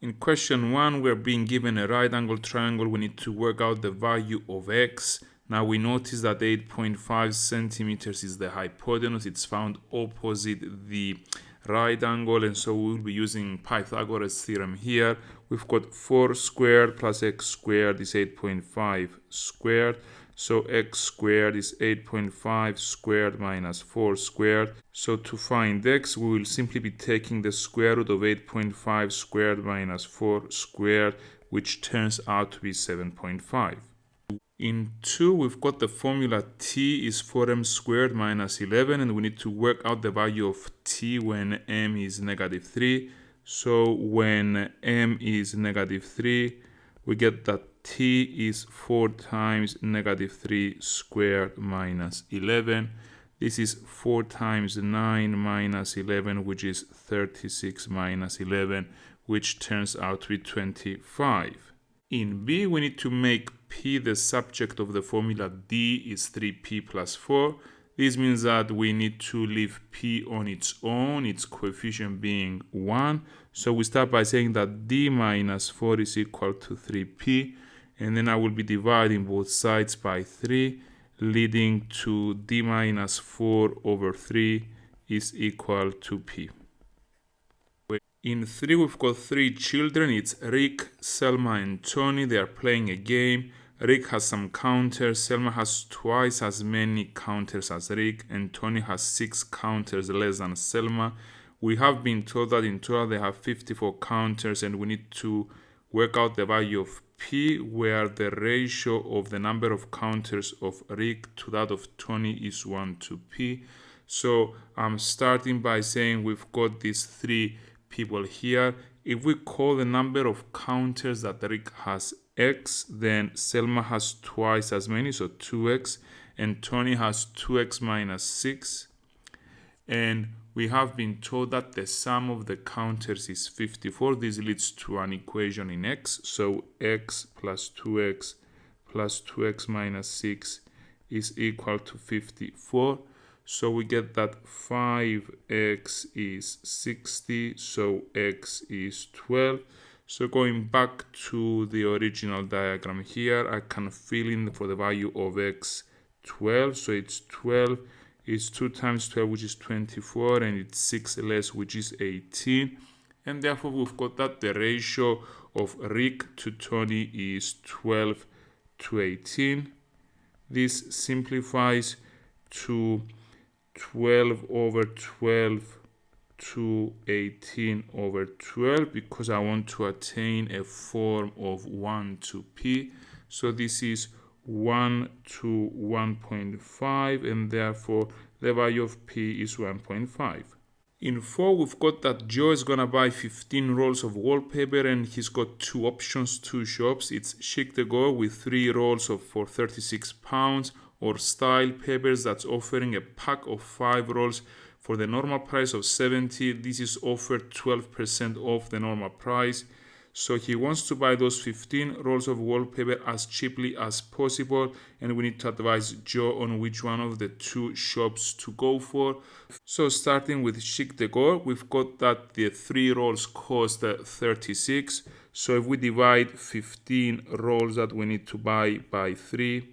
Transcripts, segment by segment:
In question 1, we're being given a right angle triangle. We need to work out the value of x. Now we notice that 8.5 centimeters is the hypotenuse. It's found opposite the right angle, and so we'll be using Pythagoras theorem here. We've got 4 squared plus x squared is 8.5 squared. So x squared is 8.5 squared minus 4 squared. So to find x, we will simply be taking the square root of 8.5 squared minus 4 squared, which turns out to be 7.5. In 2, we've got the formula t is 4m squared minus 11, and we need to work out the value of t when m is negative 3. So when m is negative 3, we get that t is 4 times negative 3 squared minus 11. This is 4 times 9 minus 11, which is 36 minus 11, which turns out to be 25. In B, we need to make P the subject of the formula D is 3P plus 4. This means that we need to leave P on its own, its coefficient being 1. So we start by saying that D minus 4 is equal to 3P. And then I will be dividing both sides by 3, leading to D minus 4 over 3 is equal to P. In 3, we've got 3 children. It's Rick, Selma, and Tony. They are playing a game. Rick has some counters. Selma has twice as many counters as Rick, and Tony has 6 counters less than Selma. We have been told that in total they have 54 counters, and we need to work out the value of P, where the ratio of the number of counters of Rick to that of Tony is 1 to P. So I'm starting by saying we've got these 3 people here. If we call the number of counters that Rick has x, then Selma has twice as many, so 2x, and Tony has 2x minus 6. And we have been told that the sum of the counters is 54. This leads to an equation in x. So x plus 2x plus 2x minus 6 is equal to 54. So we get that 5x is 60, so x is 12. So going back to the original diagram here, I can fill in for the value of x 12. So it's 12 is 2 times 12, which is 24, and it's 6 less, which is 18. And therefore, we've got that the ratio of Rick to Tony is 12 to 18. This simplifies to 12 over 12 to 18 over 12, because I want to attain a form of 1 to P. So this is 1 to 1.5, and therefore the value of P is 1.5. In 4, we've got that Joe is going to buy 15 rolls of wallpaper, and he's got 2 options, 2 shops. It's Chic de Go with 3 rolls for £36, or Style Papers that's offering a pack of 5 rolls for the normal price of 70. This is offered 12% off the normal price. So he wants to buy those 15 rolls of wallpaper as cheaply as possible, and we need to advise Joe on which one of the 2 shops to go for. So starting with Chic Decor, we've got that the 3 rolls cost 36. So if we divide 15 rolls that we need to buy by 3,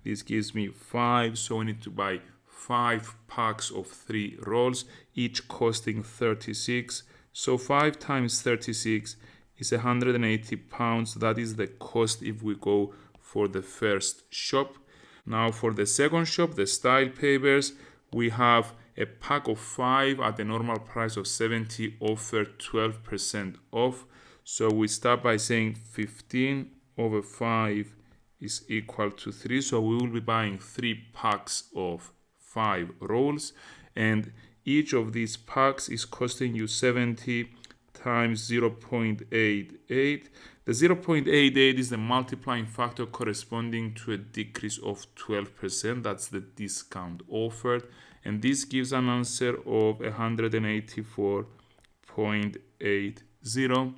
this gives me 5. So we need to buy 5 packs of 3 rolls, each costing 36. So 5 times 36 is £180. That is the cost if we go for the first shop. Now for the second shop, the Style Papers, we have a pack of 5 at the normal price of 70, offered 12% off. So we start by saying 15 over 5 is equal to 3. So we will be buying 3 packs of 5 rolls, and each of these packs is costing you 70 times 0.88. The 0.88 is the multiplying factor corresponding to a decrease of 12%. That's the discount offered, and this gives an answer of 184.80.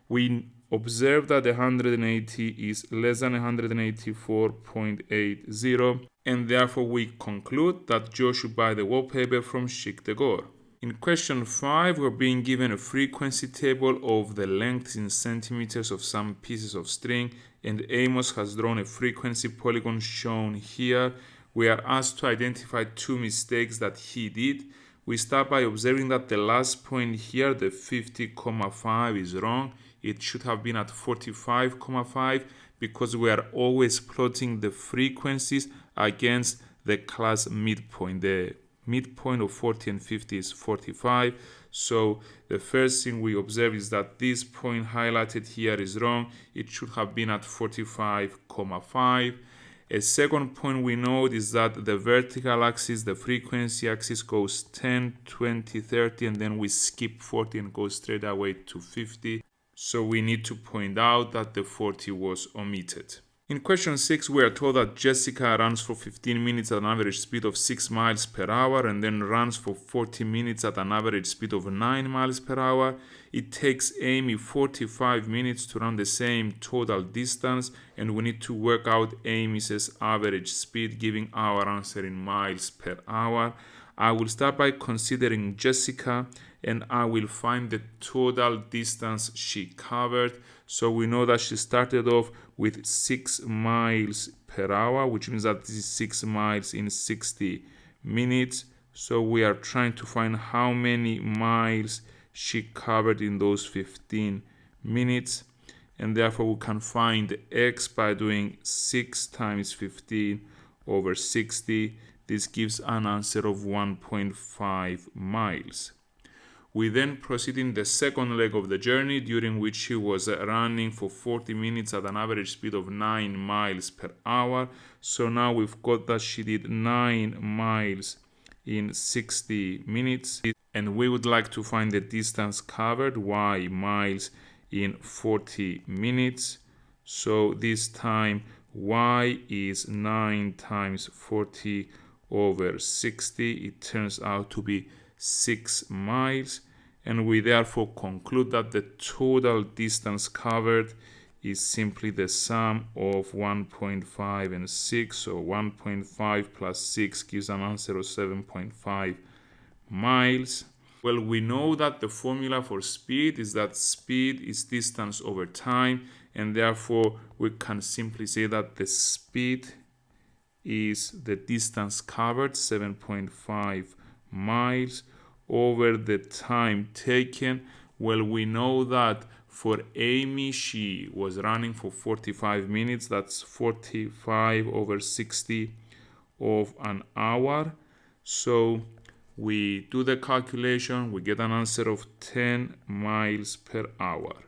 We observe that 180 is less than 184.80, and therefore we conclude that Joe should buy the wallpaper from Chic Decor. In question 5, we're being given a frequency table of the lengths in centimeters of some pieces of string, and Amos has drawn a frequency polygon shown here. We are asked to identify two mistakes that he did. We start by observing that the last point here, the 50,5, is wrong. It should have been at 45,5 because we are always plotting the frequencies against the class midpoint. The midpoint of 40 and 50 is 45. So the first thing we observe is that this point highlighted here is wrong. It should have been at 45,5. A second point we note is that the vertical axis, the frequency axis, goes 10, 20, 30, and then we skip 40 and go straight away to 50. So we need to point out that the 40 was omitted. In question 6, we are told that Jessica runs for 15 minutes at an average speed of 6 miles per hour and then runs for 40 minutes at an average speed of 9 miles per hour. It takes Amy 45 minutes to run the same total distance, and we need to work out Amy's average speed, giving our answer in miles per hour. I will start by considering Jessica, and I will find the total distance she covered. So we know that she started off with 6 miles per hour, which means that this is 6 miles in 60 minutes. So we are trying to find how many miles she covered in those 15 minutes. And therefore we can find x by doing 6 times 15 over 60. This gives an answer of 1.5 miles. We then proceed in the second leg of the journey, during which she was running for 40 minutes at an average speed of 9 miles per hour. So now we've got that she did 9 miles in 60 minutes. And we would like to find the distance covered, y miles in 40 minutes. So this time y is 9 times 40 over 60. It turns out to be 6 miles, and we therefore conclude that the total distance covered is simply the sum of 1.5 and 6. So 1.5 plus 6 gives an answer of 7.5 miles. Well, we know that the formula for speed is that speed is distance over time, and therefore we can simply say that the speed is the distance covered, 7.5 miles, over the time taken. Well, we know that for Amy, she was running for 45 minutes. That's 45 over 60 of an hour. So we do the calculation, we get an answer of 10 miles per hour.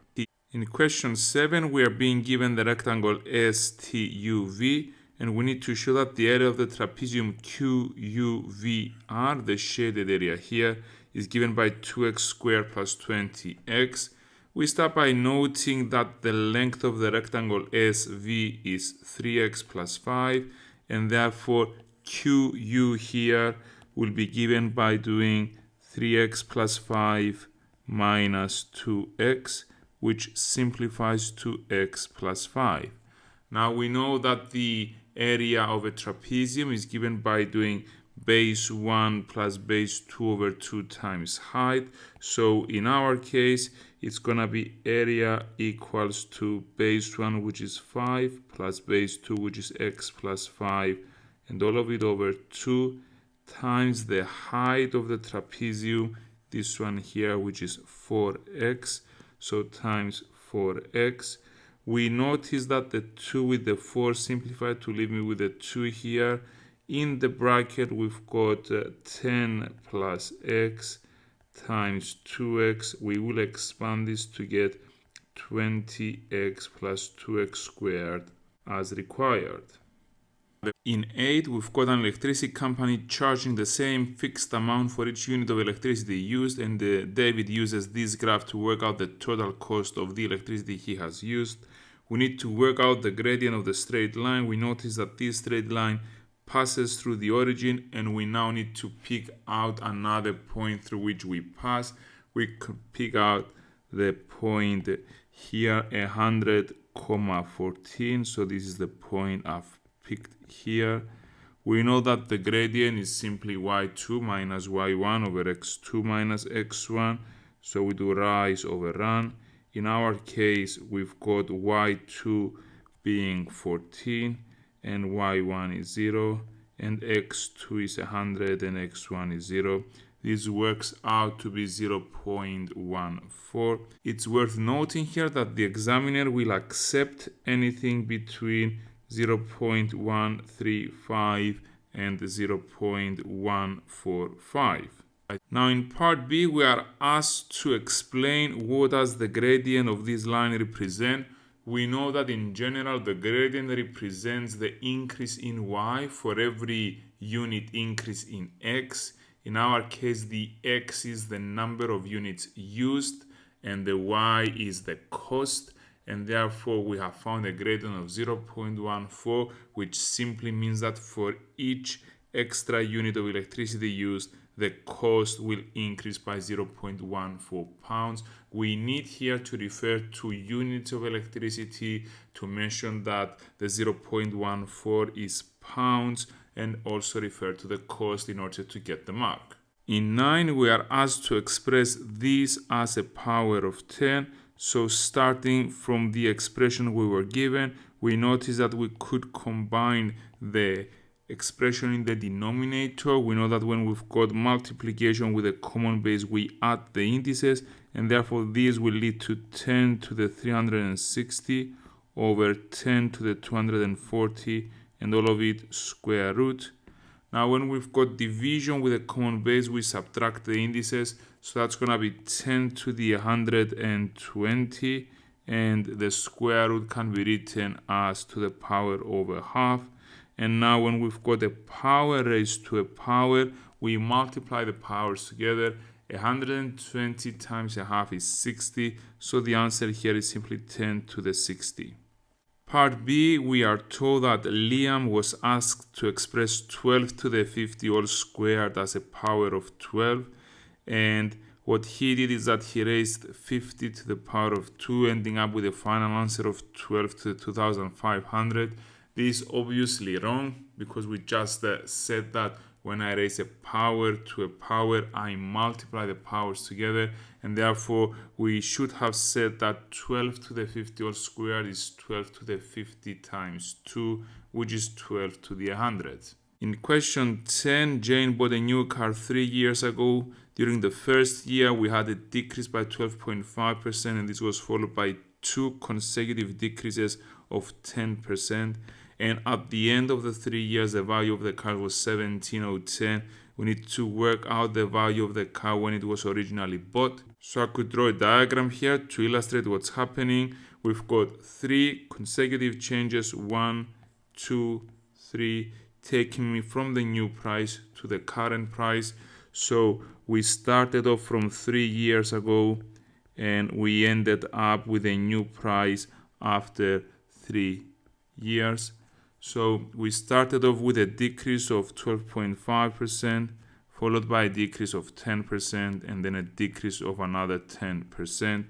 In question 7, we are being given the rectangle STUV, and we need to show that the area of the trapezium QUVR, the shaded area here, is given by 2x squared plus 20x. We start by noting that the length of the rectangle SV is 3x plus 5, and therefore QU here will be given by doing 3x plus 5 minus 2x, which simplifies to x plus 5. Now we know that the area of a trapezium is given by doing base 1 plus base 2 over 2 times height. So in our case, it's going to be area equals to base 1, which is 5, plus base 2, which is x plus 5, and all of it over 2 times the height of the trapezium, this one here, which is 4x. So times 4x. We notice that the 2 with the 4 simplified to leave me with the 2 here. In the bracket, we've got 10 plus x times 2x. We will expand this to get 20x plus 2x squared as required. In 8, we've got an electricity company charging the same fixed amount for each unit of electricity used, and David uses this graph to work out the total cost of the electricity he has used. We need to work out the gradient of the straight line. We notice that this straight line passes through the origin, and we now need to pick out another point through which we pass. We could pick out the point here, 100,14. So this is the point I've picked here. We know that the gradient is simply y2 minus y1 over x2 minus x1. So we do rise over run. In our case, we've got y2 being 14 and y1 is 0 and x2 is 100 and x1 is 0. This works out to be 0.14. It's worth noting here that the examiner will accept anything between 0.135 and 0.145. Now in part B, we are asked to explain what does the gradient of this line represent. We know that in general the gradient represents the increase in y for every unit increase in x. In our case, the x is the number of units used and the y is the cost, and therefore we have found a gradient of 0.14, which simply means that for each extra unit of electricity used, the cost will increase by 0.14 pounds. We need here to refer to units of electricity to mention that the 0.14 is pounds, and also refer to the cost in order to get the mark. In 9, we are asked to express this as a power of 10. So starting from the expression we were given, we notice that we could combine the expression in the denominator. We know that when we've got multiplication with a common base, we add the indices, and therefore this will lead to 10 to the 360 over 10 to the 240, and all of it square root. Now when we've got division with a common base, we subtract the indices, so that's going to be 10 to the 120, and the square root can be written as to the power over half. And now when we've got a power raised to a power, we multiply the powers together. 120 times a half is 60, so the answer here is simply 10 to the 60. Part B, we are told that Liam was asked to express 12 to the 50 all squared as a power of 12, and what he did is that he raised 50 to the power of 2, ending up with a final answer of 12 to the 2500. This is obviously wrong because we just said that when I raise a power to a power, I multiply the powers together, and therefore we should have said that 12 to the 50 all squared is 12 to the 50 times 2, which is 12 to the 100. In question 10, Jane bought a new car 3 years ago. During the first year, we had a decrease by 12.5%, and this was followed by 2 consecutive decreases of 10%. And at the end of the 3 years, the value of the car was 17,010. We need to work out the value of the car when it was originally bought. So I could draw a diagram here to illustrate what's happening. We've got 3 consecutive changes, 1, 2, 3, taking me from the new price to the current price. So we started off from 3 years ago, and we ended up with a new price after 3 years. So we started off with a decrease of 12.5%, followed by a decrease of 10%, and then a decrease of another 10%.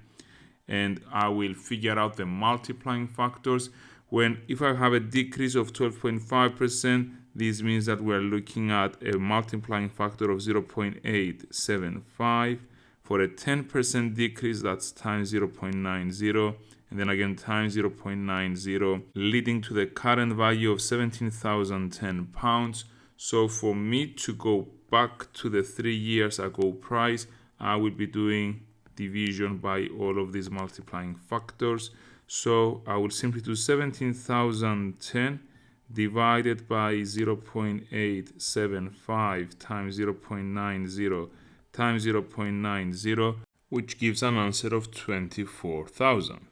And I will figure out the multiplying factors. If I have a decrease of 12.5%, this means that we're looking at a multiplying factor of 0.875. For a 10% decrease, that's times 0.90. And then again times 0.90, leading to the current value of £17,010. So for me to go back to the 3 years ago price, I will be doing division by all of these multiplying factors. So I will simply do 17,010 divided by 0.875 times 0.90 times 0.90, which gives an answer of 24,000.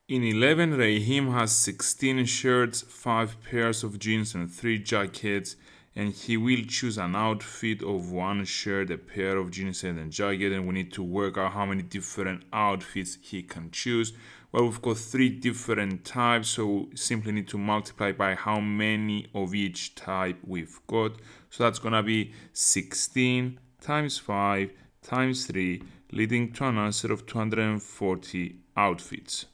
In 11, Rahim has 16 shirts, 5 pairs of jeans and 3 jackets, and he will choose an outfit of 1 shirt, a pair of jeans and a jacket, and we need to work out how many different outfits he can choose. Well, we've got 3 different types, so we simply need to multiply by how many of each type we've got. So that's going to be 16 times 5 times 3, leading to an answer of 240 outfits.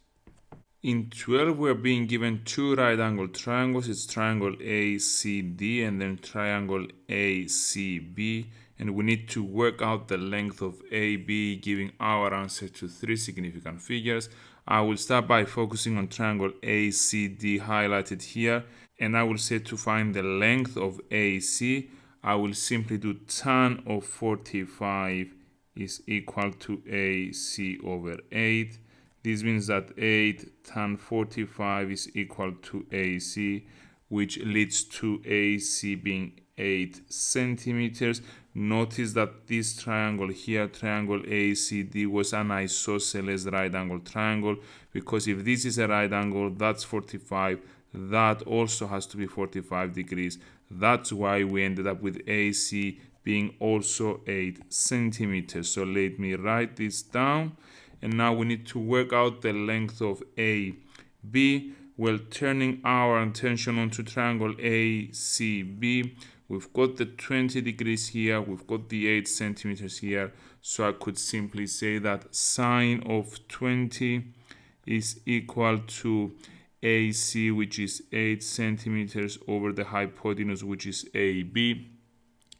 In 12, we're being given two right angle triangles. It's triangle ACD and then triangle ACB. And we need to work out the length of AB, giving our answer to three significant figures. I will start by focusing on triangle ACD highlighted here. And I will say to find the length of AC, I will simply do tan of 45 is equal to AC over 8. This means that 8 tan 45 is equal to AC, which leads to AC being 8 centimeters. Notice that this triangle here, triangle ACD, was an isosceles right angle triangle, because if this is a right angle, that's 45, that also has to be 45 degrees. That's why we ended up with AC being also 8 centimeters. So let me write this down. And now we need to work out the length of AB. Well, turning our attention onto triangle ACB, we've got the 20 degrees here, we've got the 8 centimeters here. So I could simply say that sine of 20 is equal to AC, which is 8 centimeters, over the hypotenuse, which is AB.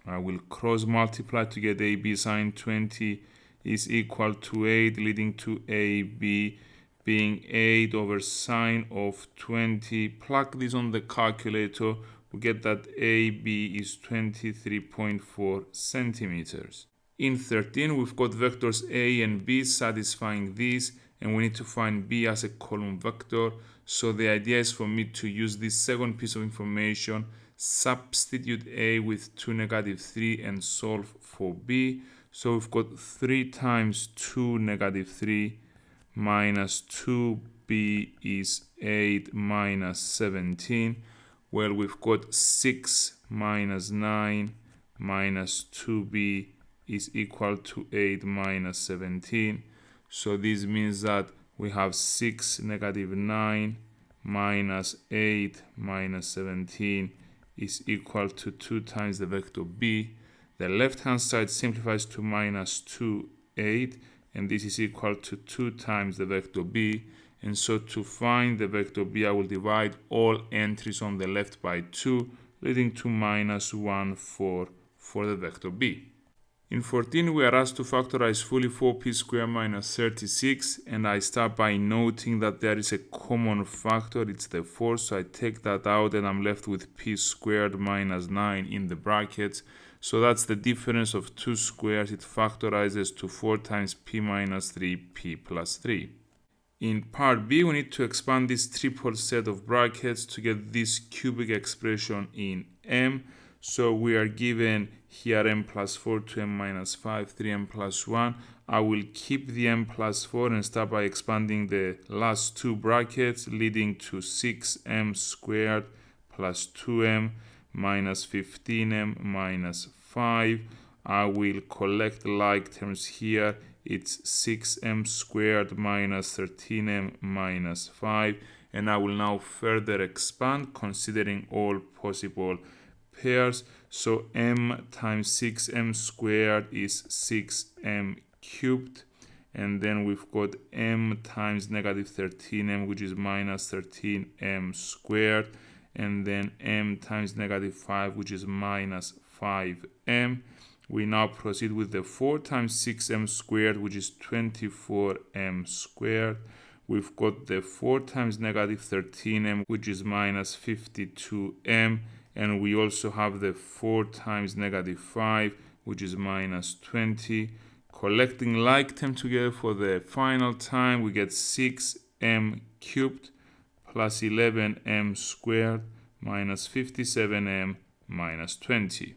I will cross multiply to get AB sine 20 is equal to 8, leading to AB being 8 over sine of 20. Plug this on the calculator, we get that AB is 23.4 centimeters. In 13, we've got vectors A and B satisfying this, and we need to find B as a column vector. So the idea is for me to use this second piece of information, substitute A with 2, -3, and solve for B. So we've got 3 times 2, -3, minus 2B is 8 minus 17. Well, we've got 6 minus 9 minus 2B is equal to 8 minus 17. So this means that we have 6 -9 minus 8 minus 17 is equal to 2 times the vector B. The left hand side simplifies to minus 2, 8, and this is equal to 2 times the vector B. And so to find the vector B, I will divide all entries on the left by 2, leading to minus 1, 4 for the vector B. In 14, we are asked to factorize fully 4p squared minus 36, and I start by noting that there is a common factor, it's the 4, so I take that out and I'm left with p squared minus 9 in the brackets. So that's the difference of two squares. It factorizes to 4 times p minus 3, p plus 3. In part B, we need to expand this triple set of brackets to get this cubic expression in m. So we are given here m plus 4 to m minus 5, 3m plus 1. I will keep the m plus 4 and start by expanding the last two brackets, leading to 6m squared plus 2m minus 15m minus 5. I will collect like terms here. It's 6m squared minus 13m minus 5. And I will now further expand, considering all possible pairs. So m times 6m squared is 6m cubed. And then we've got m times -13m, which is minus 13m squared. And then m times -5, which is minus 5m. We now proceed with the 4 times 6m squared, which is 24m squared. We've got the 4 times -13m, which is minus 52m. And we also have the 4 times -5, which is minus 20. Collecting like term together for the final time, we get 6m cubed plus 11m squared minus 57m minus 20.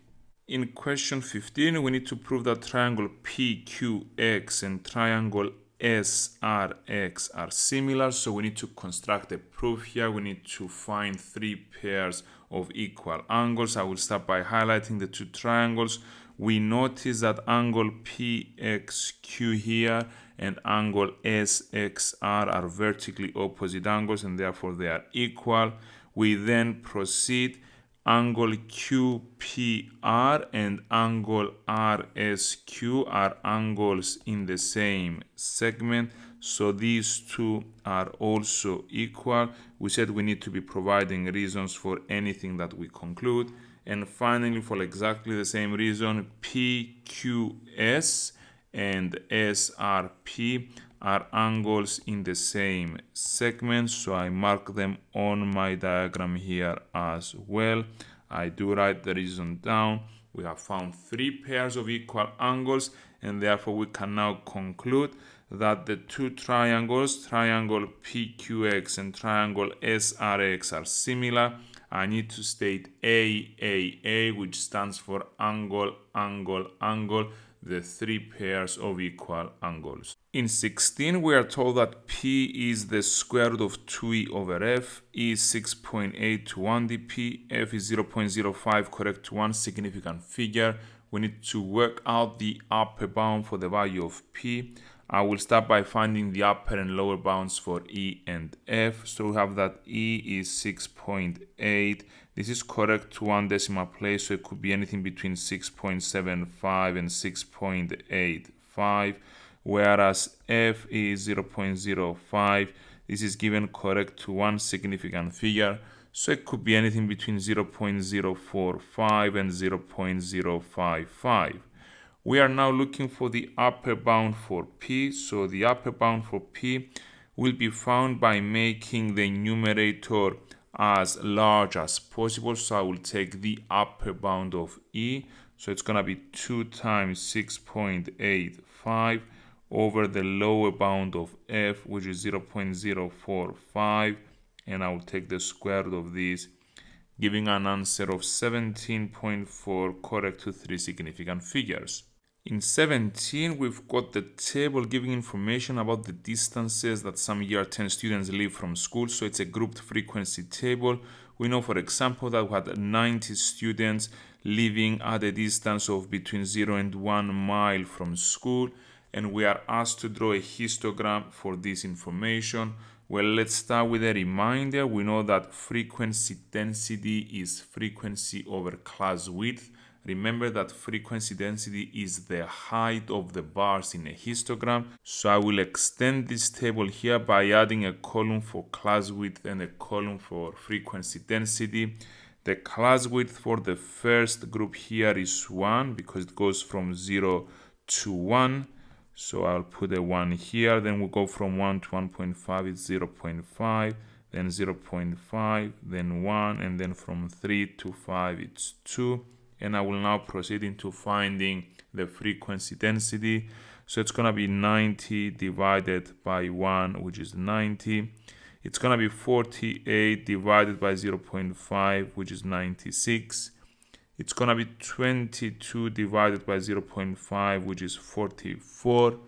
In question 15, we need to prove that triangle PQX and triangle SRX are similar. So we need to construct a proof here. We need to find 3 pairs of equal angles. I will start by highlighting the 2 triangles. We notice that angle PXQ here and angle SXR are vertically opposite angles, and therefore they are equal. We then proceed. Angle QPR and angle RSQ are angles in the same segment. So these two are also equal. We said we need to be providing reasons for anything that we conclude. And finally, for exactly the same reason, PQS and SRP are angles in the same segment, so I mark them on my diagram here as well. I do write the reason down. We have found three pairs of equal angles, and therefore we can now conclude that the two triangles, triangle PQX and triangle SRX, are similar. I need to state AAA, which stands for angle, angle, angle, the three pairs of equal angles. In 16, we are told that P is the square root of 2e over f, E is 6.8 to 1 dp, f is 0.05 correct to one significant figure. We need to work out the upper bound for the value of P. I will start by finding the upper and lower bounds for E and F. So we have that E is 6.8. This is correct to one decimal place, so it could be anything between 6.75 and 6.85. Whereas F is 0.05. This is given correct to one significant figure, so it could be anything between 0.045 and 0.055. We are now looking for the upper bound for P, so the upper bound for P will be found by making the numerator as large as possible. So I will take the upper bound of E, so it's going to be 2 times 6.85 over the lower bound of F, which is 0.045, and I will take the square root of this, giving an answer of 17.4 correct to three significant figures. In 17, we've got the table giving information about the distances that some year 10 students leave from school. So it's a grouped frequency table. We know, for example, that we had 90 students living at a distance of between 0 and 1 mile from school. And we are asked to draw a histogram for this information. Well, let's start with a reminder. We know that frequency density is frequency over class width. Remember that frequency density is the height of the bars in a histogram. So I will extend this table here by adding a column for class width and a column for frequency density. The class width for the first group here is 1 because it goes from 0 to 1. So I'll put a 1 here. Then we'll go from 1 to 1.5, it's 0.5, then 0.5, then 1, and then from 3 to 5, it's 2. And I will now proceed into finding the frequency density. So it's going to be 90 divided by 1, which is 90. It's going to be 48 divided by 0.5, which is 96. It's going to be 22 divided by 0.5, which is 44.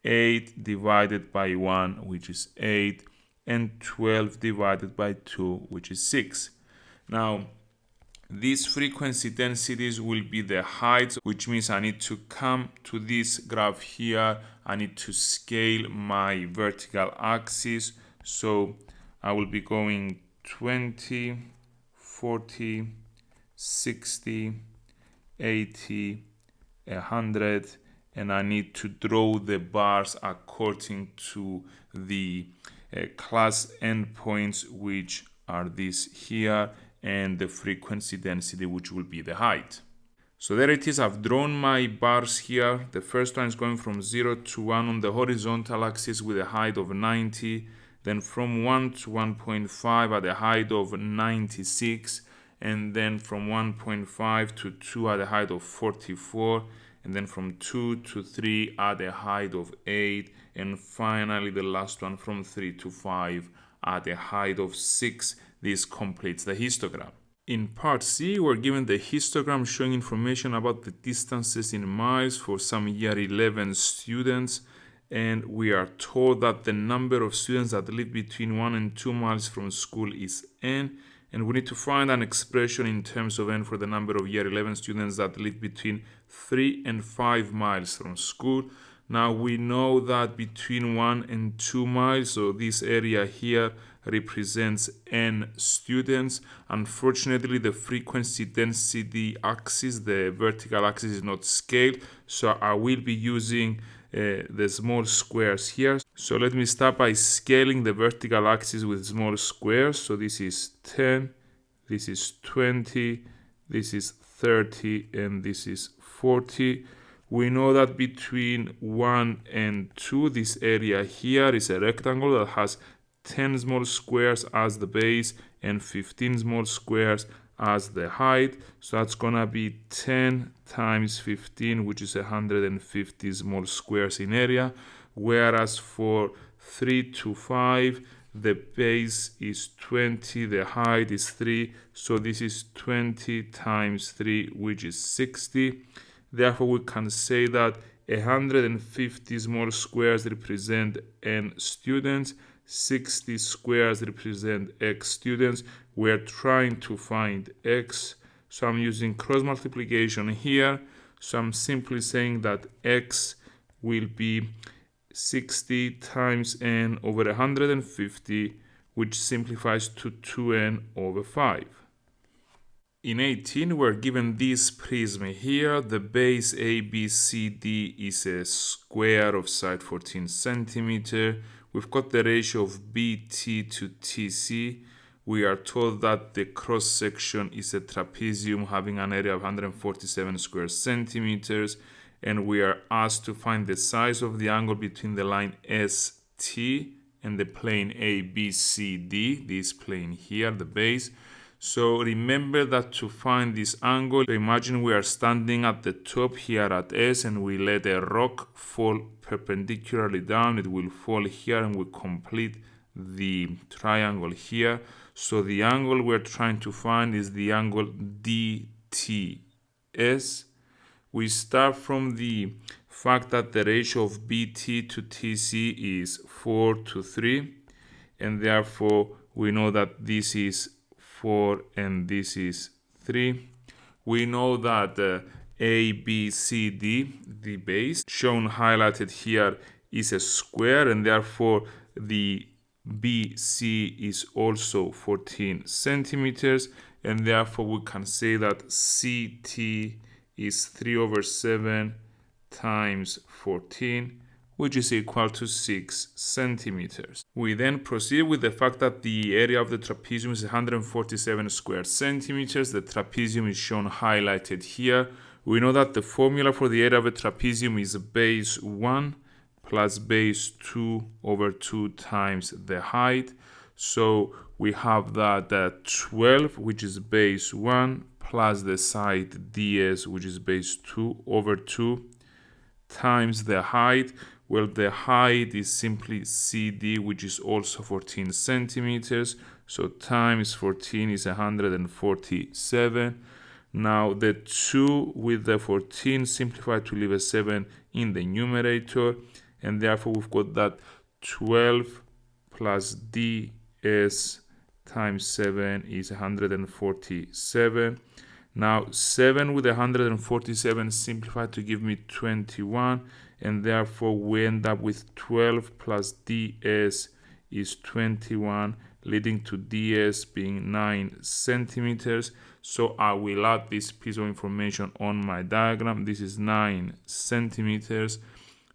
8 divided by 1, which is 8. And 12 divided by 2, which is 6. Now, these frequency densities will be the heights, which means I need to come to this graph here. I need to scale my vertical axis. So I will be going 20, 40, 60, 80, 100, and I need to draw the bars according to the class endpoints, which are these here, and the frequency density, which will be the height. So there it is. I've drawn my bars here. The first one is going from 0 to 1 on the horizontal axis with a height of 90. Then from 1 to 1.5 at a height of 96. And then from 1.5 to 2 at a height of 44. And then from 2 to 3 at a height of 8. And finally the last one from 3 to 5 at a height of 6. This completes the histogram. In part C, we're given the histogram showing information about the distances in miles for some year 11 students. And we are told that the number of students that live between 1 and 2 miles from school is n. And we need to find an expression in terms of n for the number of year 11 students that live between 3 and 5 miles from school. Now we know that between 1 and 2 miles, so this area here represents n students. Unfortunately, the frequency density axis, the vertical axis, is not scaled, so I will be using the small squares here. So let me start by scaling the vertical axis with small squares. So this is 10, this is 20, this is 30, and this is 40. We know that between 1 and 2, this area here is a rectangle that has 10 small squares as the base and 15 small squares as the height. So that's gonna be 10 times 15, which is 150 small squares in area. Whereas for 3 to 5, the base is 20, the height is 3, so this is 20 times 3, which is 60. Therefore, we can say that 150 small squares represent n students, 60 squares represent x students. We're trying to find x, so I'm using cross multiplication here. So I'm simply saying that x will be 60 times n over 150, which simplifies to 2n over 5. In 18, we're given this prism here. The base ABCD is a square of side 14 centimeter. We've got the ratio of BT to TC. We are told that the cross section is a trapezium having an area of 147 square centimeters. And we are asked to find the size of the angle between the line ST and the plane ABCD, this plane here, the base. So remember that to find this angle, imagine we are standing at the top here at S and we let a rock fall perpendicularly down. It will fall here and we complete the triangle here. So the angle we're trying to find is the angle DTS. We start from the fact that the ratio of BT to TC is 4 to 3, and therefore we know that this is 4 and this is 3. We know that ABCD, the base, shown highlighted here, is a square, and therefore the BC is also 14 centimeters, and therefore we can say that CT is 3 over 7 times 14, which is equal to 6 centimeters. We then proceed with the fact that the area of the trapezium is 147 square centimeters. The trapezium is shown highlighted here. We know that the formula for the area of a trapezium is base 1 plus base 2 over 2 times the height. So we have that 12, which is base 1, plus the side ds, which is base 2 over 2 times the height. Well, the height is simply CD, which is also 14 centimeters. So times 14 is 147. Now the 2 with the 14 simplify to leave a 7 in the numerator. And therefore we've got that 12 plus ds times 7 is 147. Now 7 with 147 simplified to give me 21, and therefore we end up with 12 plus ds is 21, leading to ds being 9 centimeters. So I will add this piece of information on my diagram. This is 9 centimeters.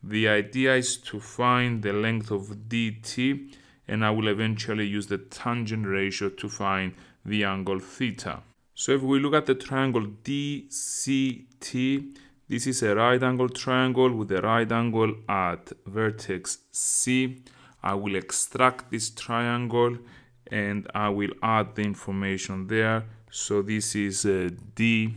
The idea is to find the length of dt, and I will eventually use the tangent ratio to find the angle theta. So if we look at the triangle DCT, this is a right angle triangle with a right angle at vertex C. I will extract this triangle and I will add the information there. So this is D,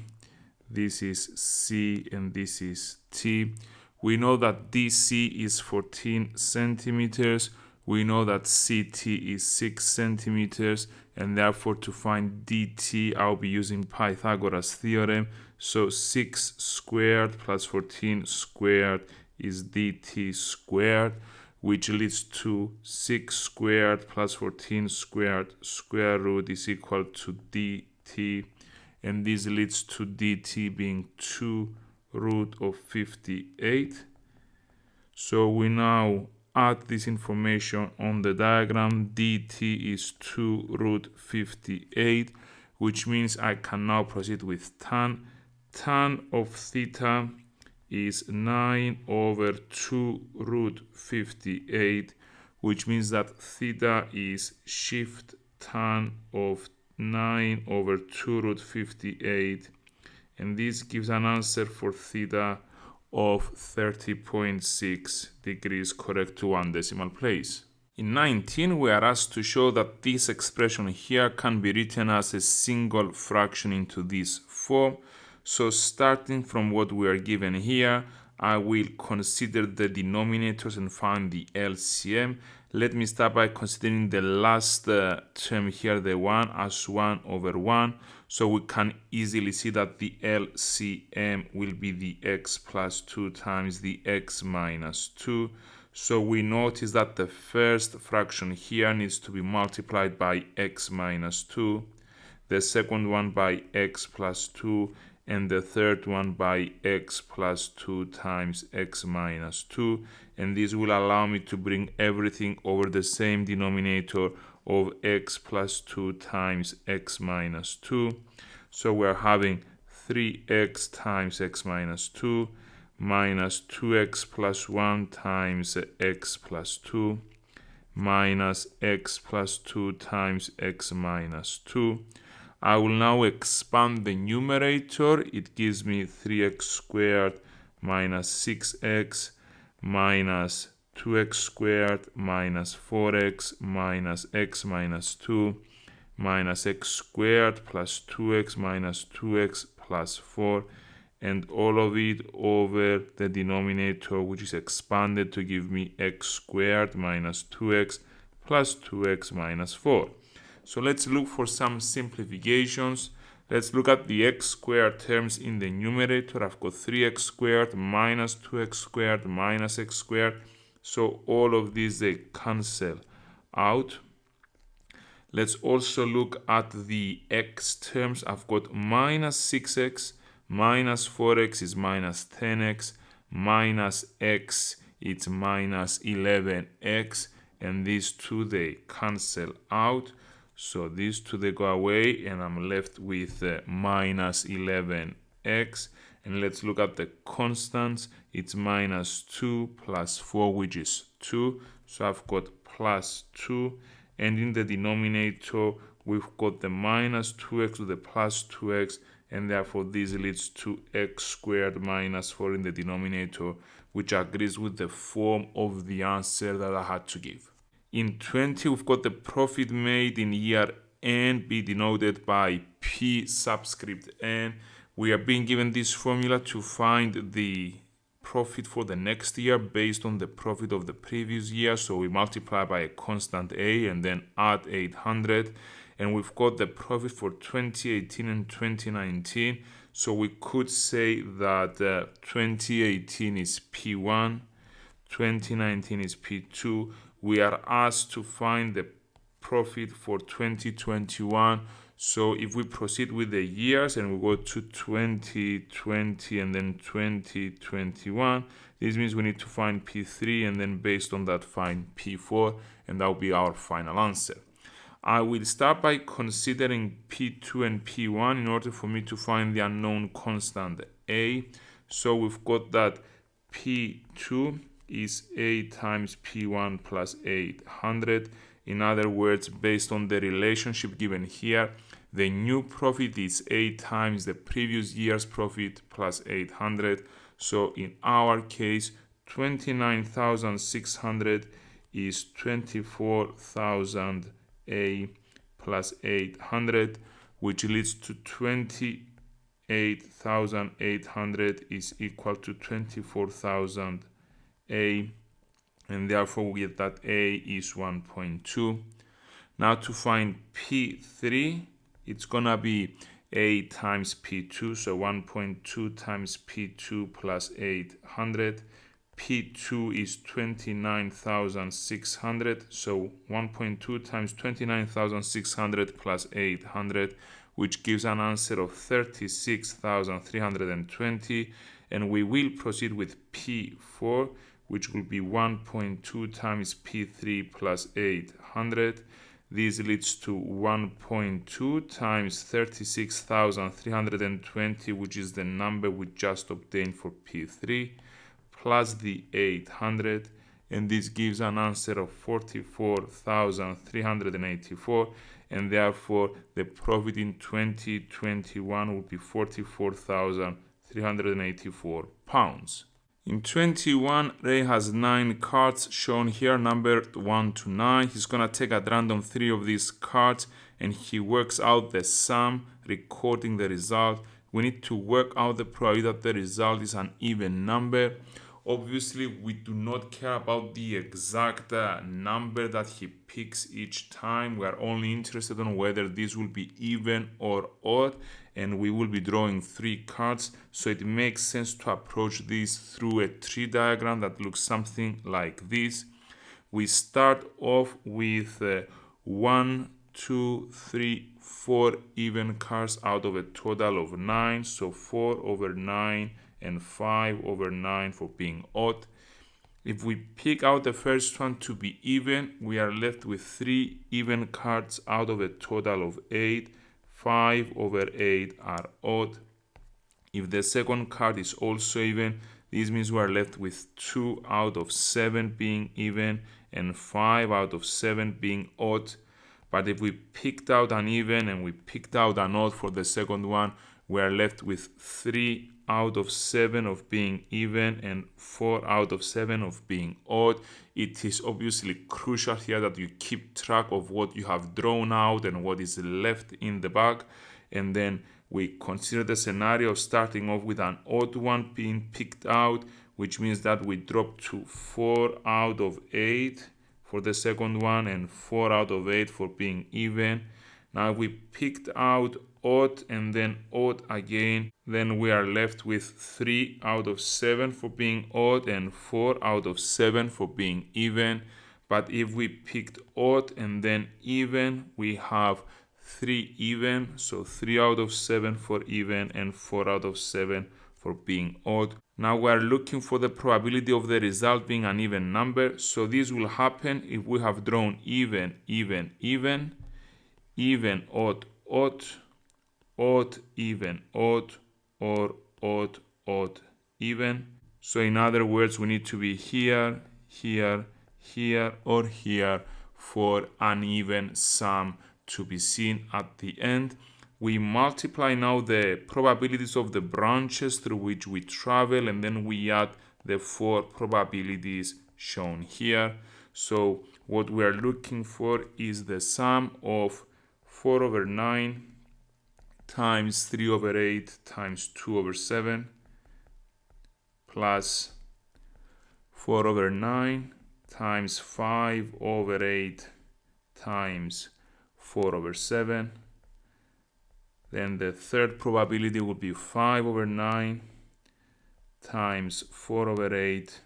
this is C, and this is T. We know that DC is 14 centimeters. We know that CT is 6 centimeters, and therefore to find DT, I'll be using Pythagoras theorem. So 6 squared plus 14 squared is DT squared, which leads to 6 squared plus 14 squared square root is equal to DT, and this leads to DT being 2 root of 58. So we now add this information on the diagram. dt is 2 root 58, which means I can now proceed with tan. Tan of theta is 9 over 2 root 58, which means that theta is shift tan of 9 over 2 root 58, and this gives an answer for theta of 30.6 degrees, correct to 1 decimal place. In 19, we are asked to show that this expression here can be written as a single fraction into this form. So starting from what we are given here, I will consider the denominators and find the LCM. Let me start by considering the last term here, the 1, as 1 over 1. So we can easily see that the LCM will be the x plus 2 times the x minus 2. So we notice that the first fraction here needs to be multiplied by x minus 2, the second one by x plus 2, and the third one by x plus 2 times x minus 2. And this will allow me to bring everything over the same denominator of x plus 2 times x minus 2. So we're having 3x times x minus 2 minus 2x plus 1 times x plus 2 minus x plus 2 times x minus 2. I will now expand the numerator. It gives me 3x squared minus 6x minus 2x squared minus 4x minus x minus 2 minus x squared plus 2x minus 2x plus 4, and all of it over the denominator, which is expanded to give me x squared minus 2x plus 2x minus 4. So let's look for some simplifications. Let's look at the x squared terms in the numerator. I've got 3x squared minus 2x squared minus x squared. So all of these, they cancel out. Let's also look at the x terms. I've got minus 6x minus 4x is minus 10x, minus x it's minus 11x, and these two, they cancel out. So these two, they go away, and I'm left with minus 11x. And let's look at the constants. It's minus 2 plus 4, which is 2. So I've got plus 2. And in the denominator, we've got the minus 2x with the plus 2x. And therefore, this leads to x squared minus 4 in the denominator, which agrees with the form of the answer that I had to give. In 20, we've got the profit made in year N be denoted by P subscript N. We are being given this formula to find the profit for the next year based on the profit of the previous year. So we multiply by a constant A and then add 800. And we've got the profit for 2018 and 2019. So we could say that 2018 is P1, 2019 is P2. We are asked to find the profit for 2021. So if we proceed with the years and we go to 2020 and then 2021, this means we need to find P3 and then based on that find P4, and that will be our final answer. I will start by considering P2 and P1 in order for me to find the unknown constant A. So we've got that P2 is A times P1 plus 800. In other words, based on the relationship given here, the new profit is A times the previous year's profit plus 800. So in our case, 29,600 is 24,000 A plus 800, which leads to 28,800 is equal to 24,000 A, and therefore we get that A is 1.2. Now to find P3, it's gonna be A times P2, so 1.2 times P2 plus 800. P2 is 29,600, so 1.2 times 29,600 plus 800, which gives an answer of 36,320. And we will proceed with P4, which will be 1.2 times P3 plus 800. This leads to 1.2 times 36,320, which is the number we just obtained for P3, plus the 800, and this gives an answer of 44,384, and therefore the profit in 2021 would be 44,384 pounds. In 21, Ray has 9 cards shown here, numbered 1 to 9. He's going to take at random 3 of these cards and he works out the sum, recording the result. We need to work out the probability that the result is an even number. Obviously, we do not care about the exact number that he picks each time. We are only interested in whether this will be even or odd, and we will be drawing 3 cards, so it makes sense to approach this through a tree diagram that looks something like this. We start off with 1, 2, 3, 4 even cards out of a total of 9, so 4 over 9 and 5 over 9 for being odd. If we pick out the first one to be even, we are left with 3 even cards out of a total of 8. 5 over 8 are odd. If the second card is also even, this means we are left with 2 out of 7 being even and 5 out of 7 being odd. But if we picked out an even and we picked out an odd for the second one, we are left with 3 out of 7 of being even and 4 out of 7 of being odd. It is obviously crucial here that you keep track of what you have drawn out and what is left in the bag, and then we consider the scenario of starting off with an odd one being picked out, which means that we drop to 4 out of 8 for the second one and 4 out of 8 for being even. Now if we picked out odd and then odd again, then we are left with 3 out of 7 for being odd and 4 out of 7 for being even. But if we picked odd and then even, we have 3 even, so 3 out of 7 for even and 4 out of 7 for being odd. Now we are looking for the probability of the result being an even number, so this will happen if we have drawn even, even, even, even, odd, odd, odd, even, odd, or odd, odd, even. So in other words, we need to be here, here, here, or here for an even sum to be seen at the end. We multiply now the probabilities of the branches through which we travel, and then we add the 4 probabilities shown here. So what we are looking for is the sum of 4 over 9 times 3 over 8 times 2 over 7 plus 4 over 9 times 5 over 8 times 4 over 7. Then the third probability would be 5 over 9 times 4 over 8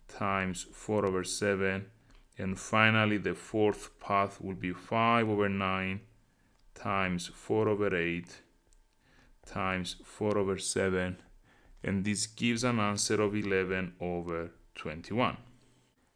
times 4 over 7. And finally, the fourth path will be 5 over 9 times 4 over 8 times 4 over 7. And this gives an answer of 11 over 21.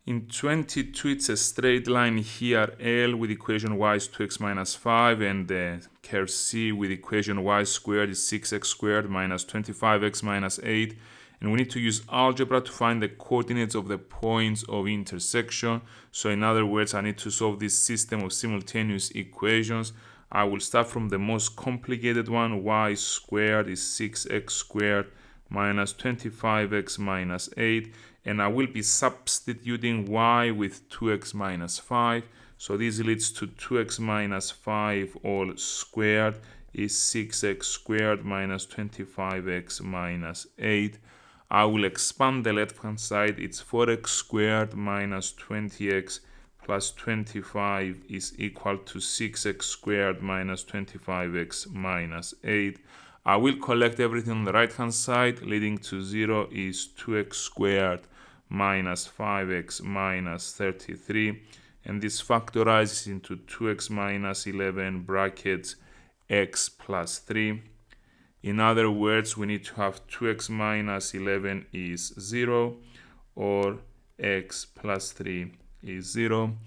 In 22, it's a straight line here, L with equation y is 2x minus 5, and the curve C with equation y squared is 6x squared minus 25x minus 8. And we need to use algebra to find the coordinates of the points of intersection. So in other words, I need to solve this system of simultaneous equations. I will start from the most complicated one. Y squared is 6x squared minus 25x minus 8. And I will be substituting y with 2x minus 5. So this leads to 2x minus 5 all squared is 6x squared minus 25x minus 8. I will expand the left-hand side. It's 4x squared minus 20x plus 25 is equal to 6x squared minus 25x minus 8. I will collect everything on the right-hand side. Leading to 0 is 2x squared minus 5x minus 33, and this factorizes into 2x minus 11 brackets x plus 3. In other words, we need to have 2x minus 11 is 0 or x plus 3 is 0.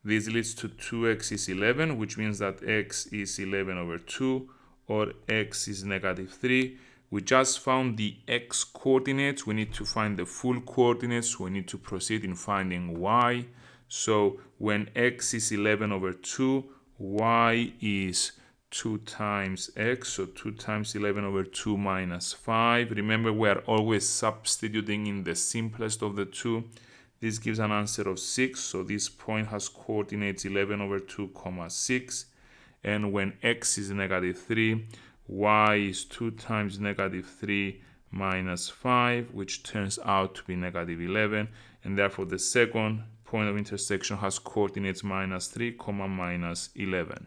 This leads to 2x is 11, which means that x is 11 over 2, or x is negative 3. We just found the x coordinates. We need to find the full coordinates. We need to proceed in finding y. So when x is 11 over 2, y is 2 times x, so 2 times 11 over 2 minus 5. Remember, we are always substituting in the simplest of the two. This gives an answer of 6, so this point has coordinates 11 over 2, comma 6. And when x is negative 3, y is 2 times negative 3 minus 5, which turns out to be negative 11. And therefore, the second point of intersection has coordinates minus 3, comma minus 11.